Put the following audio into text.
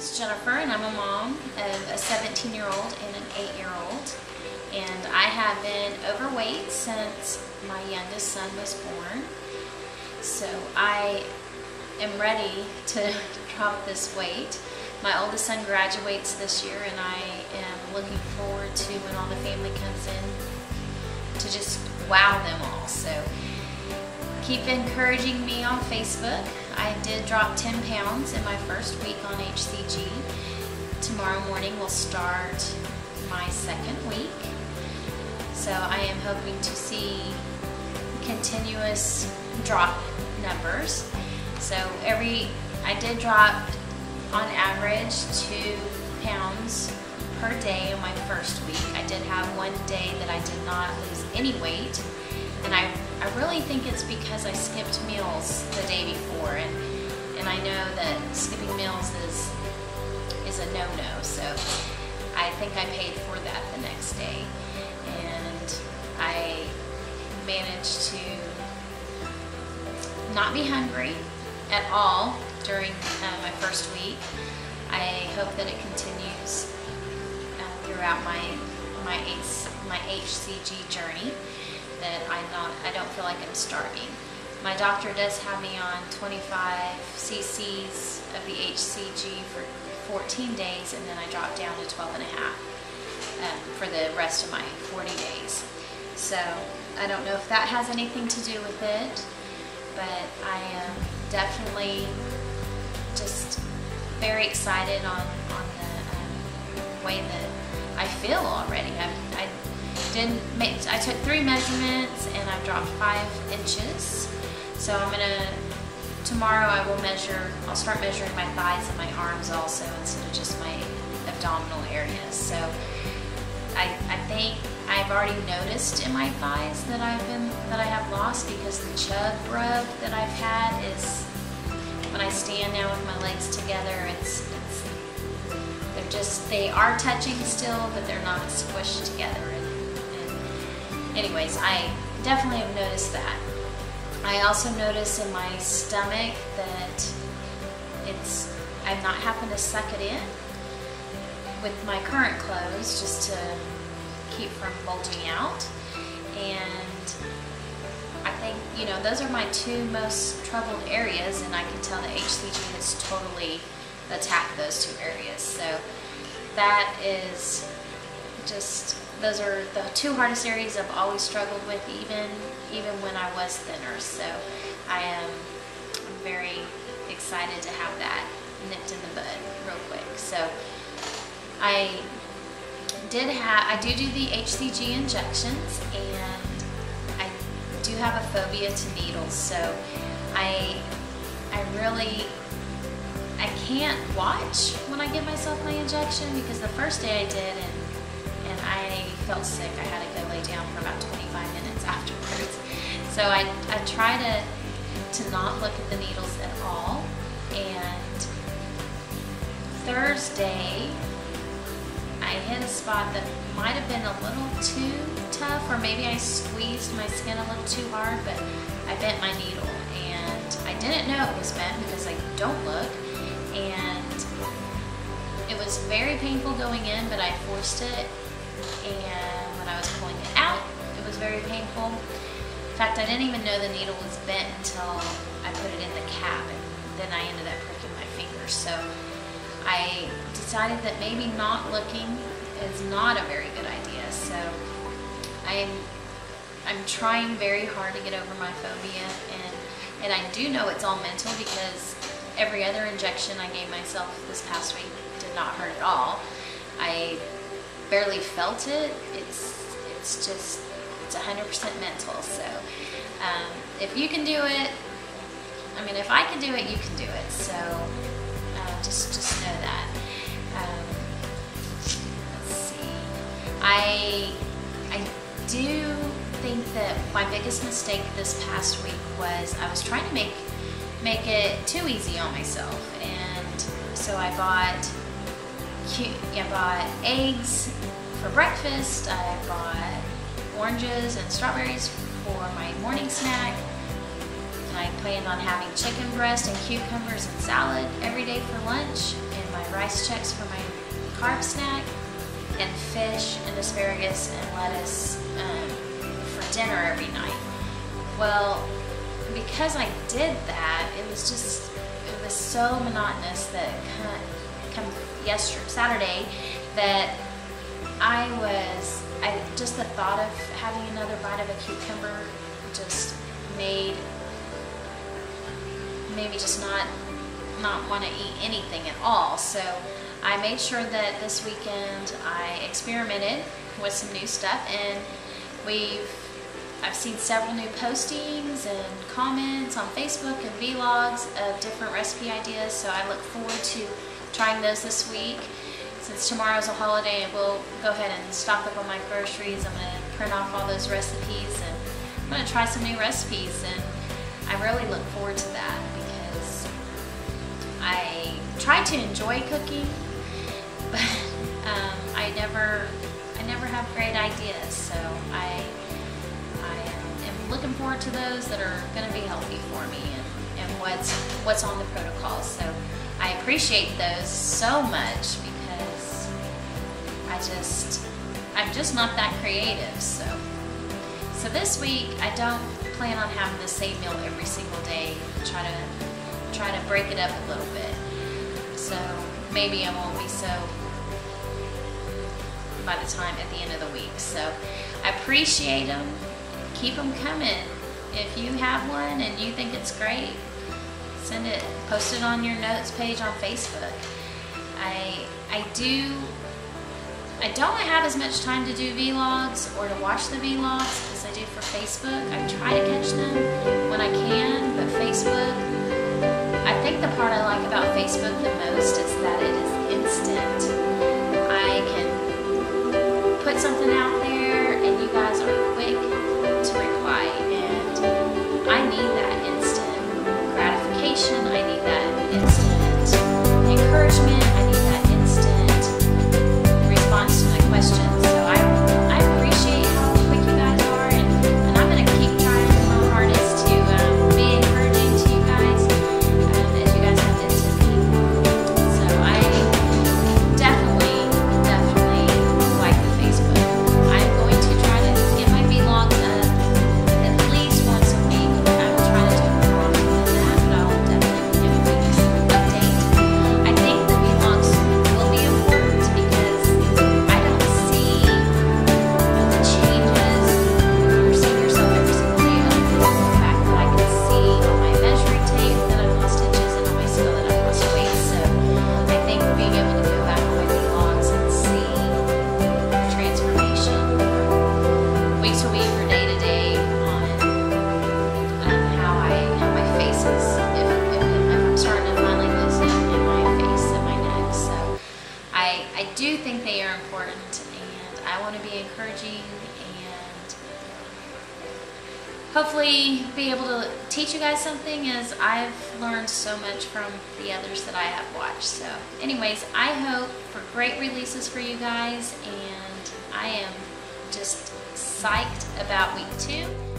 name's Jennifer, and I'm a mom of a 17-year-old and an 8-year-old. And I have been overweight since my youngest son was born. So I am ready to drop this weight. My oldest son graduates this year, and I am looking forward to when all the family comes in to just wow them all. So keep encouraging me on Facebook. I did drop 10 pounds in my first week on HCG. Tomorrow morning will start my second week. So I am hoping to see continuous drop numbers. So I did drop on average 2 pounds per day in my first week. I did have one day that I did not lose any weight, and I really think it's because I skipped meals the day before, and I know that skipping meals is a no-no, so I think I paid for that the next day, and I managed to not be hungry at all during my first week. I hope that it continues throughout my HCG journey, that I don't feel like I'm starving. My doctor does have me on 25 cc's of the HCG for 14 days, and then I drop down to 12 and a half for the rest of my 40 days. So I don't know if that has anything to do with it, but I am definitely just very excited on the way that I feel already. I took 3 measurements and I've dropped 5 inches. So tomorrow I'll start measuring my thighs and my arms also, instead of just my abdominal areas. So I think I've already noticed in my thighs that I have lost, because the chub rub that I've had is, when I stand now with my legs together, they are touching still, but they're not squished together. And anyways, I definitely have noticed that. I also notice in my stomach that I'm not having to suck it in with my current clothes, just to keep from bulging out. And I think, those are my 2 most troubled areas, and I can tell that HCG has totally attacked those 2 areas. So that is just, those are the 2 hardest areas I've always struggled with, even when I was thinner. So I'm very excited to have that nipped in the bud real quick. So I do the HCG injections, and I do have a phobia to needles. So I can't watch when I give myself my injection, because the first day I did, and I felt sick. I had to go lay down for about 25 minutes afterwards. So I try to not look at the needles at all. And Thursday, I hit a spot that might have been a little too tough, or maybe I squeezed my skin a little too hard, but I bent my needle, and I didn't know it was bent because I don't look, and it was very painful going in, but I forced it, and when I was pulling it out, it was very painful. In fact, I didn't even know the needle was bent until I put it in the cap, and then I ended up pricking my fingers. So I decided that maybe not looking is not a very good idea. So I'm trying very hard to get over my phobia, and I do know it's all mental, because every other injection I gave myself this past week did not hurt at all. I barely felt it. It's 100% mental. So if you can do it, if I can do it, you can do it. So just know that. Let's see. I do think that my biggest mistake this past week was I was trying to make it too easy on myself, and so I bought eggs for breakfast. I bought oranges and strawberries for my morning snack. And I planned on having chicken breast and cucumbers and salad every day for lunch, and my rice checks for my carb snack, and fish and asparagus and lettuce for dinner every night. Well, because I did that, it was so monotonous that come Saturday that just the thought of having another bite of a cucumber just made me just not want to eat anything at all. So I made sure that this weekend I experimented with some new stuff, and I've seen several new postings and comments on Facebook and vlogs of different recipe ideas, so I look forward to trying those this week. Since tomorrow's a holiday, we'll go ahead and stock up on my groceries. I'm going to print off all those recipes, and I'm going to try some new recipes, and I really look forward to that because I try to enjoy cooking, but I never have great ideas, so I am looking forward to those that are going to be healthy for me and what's on the protocols. So I appreciate those so much because I'm just not that creative. So this week I don't plan on having the same meal every single day. Try to break it up a little bit. So maybe I won't be so by the time at the end of the week. So I appreciate them. Keep them coming. If you have one and you think it's great, send it, post it on your notes page on Facebook. I don't have as much time to do vlogs or to watch the vlogs as I do for Facebook. I try to catch them when I can, but Facebook, I think the part I like about Facebook the most is that it is instant. I can put something out there and you guys are quick to reply, and I need that instant gratification. I need that instant encouragement. I need that instant response to my questions. So I appreciate how quick you guys are, and I'm going to keep trying my hardest to be encouraging to you guys as you guys have been to me. So I definitely like the Facebook. I'm going to try to get my vlogs up at least once a week. I'm trying to do more often than that, but I'll definitely give you guys an update. I think the vlogs will be important because I don't see the changes you're seeing yourself every single day other than the fact that I can see on my measuring tape that I've lost inches and on my scale that I've lost weight. So I think being able to go back on my vlogs and see the transformation from week to week or day to day on how my face is, if I'm starting to finally lose it in my face and my neck. So I do think they are important, and I want to be encouraging and hopefully be able to teach you guys something, as I've learned so much from the others that I have watched. So anyways, I hope for great releases for you guys, and I am just psyched about week 2.